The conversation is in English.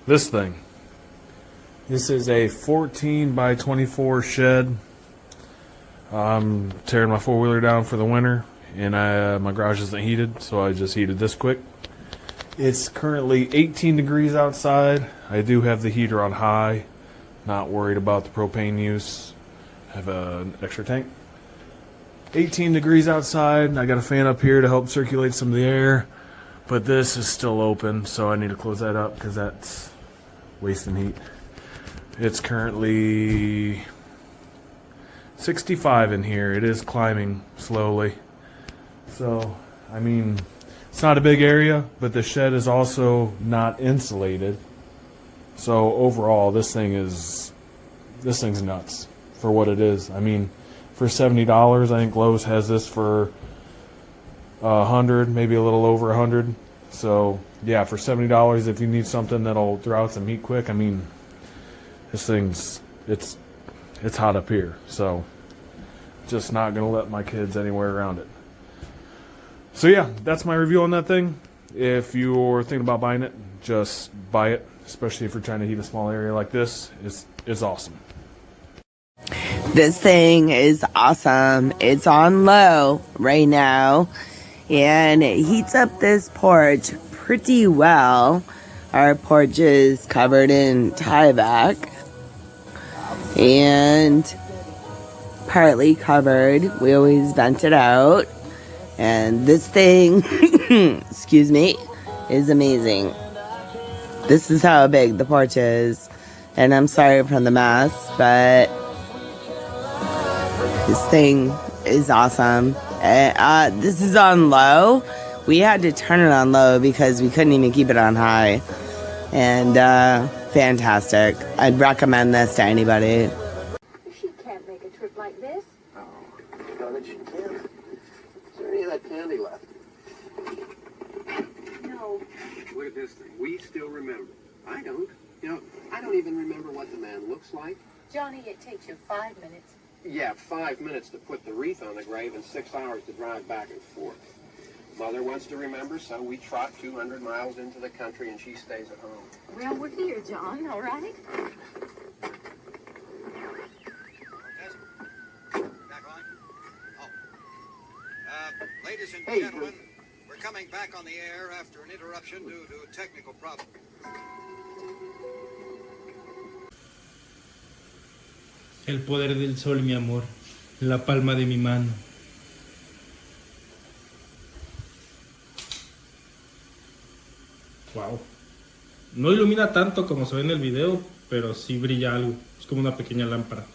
this thing. This is a 14 by 24 shed. I'm tearing my four-wheeler down for the winter, and my garage isn't heated, so I just heated this quick. It's currently 18 degrees outside. I do have the heater on high. Not worried about the propane use. I have an extra tank. 18 degrees outside. I got a fan up here to help circulate some of the air, but this is still open, so I need to close that up because that's wasting heat. It's currently 65 in here. It is climbing slowly. So, I mean, it's not a big area, but the shed is also not insulated. So overall, this thing's nuts for what it is. I mean, for $70, I think Lowe's has this for $100, maybe a little over $100. So yeah, for $70, if you need something that'll throw out some heat quick, I mean, this thing's it's hot up here. So just not gonna let my kids anywhere around it. So yeah, that's my review on that thing. If you're thinking about buying it, just buy it, especially if you're trying to heat a small area like this. It's awesome. This thing is awesome. It's on low right now, and it heats up this porch pretty well. Our porch is covered in Tyvek and partly covered. We always vent it out, and this thing, excuse me, is amazing. This is how big the porch is, and I'm sorry for the mess, but this thing is awesome. This is on low. We had to turn it on low because we couldn't even keep it on high. And fantastic. I'd recommend this to anybody. She can't make a trip like this. Oh, no, that she can't. Is there any of that candy left? No. Look at this thing. We still remember. I don't. You know, I don't even remember what the man looks like. Johnny, it takes you 5 minutes. Yeah, 5 minutes to put the wreath on the grave and 6 hours to drive back and forth. Mother wants to remember, so we trot 200 miles into the country and she stays at home. Well, we're here, John, all right? Back on? Oh. Ladies and Hey, gentlemen, we're coming back on the air after an interruption due to technical problems. El poder del sol, mi amor, en la palma de mi mano. Wow. No ilumina tanto como se ve en el video, pero sí brilla algo. Es como una pequeña lámpara.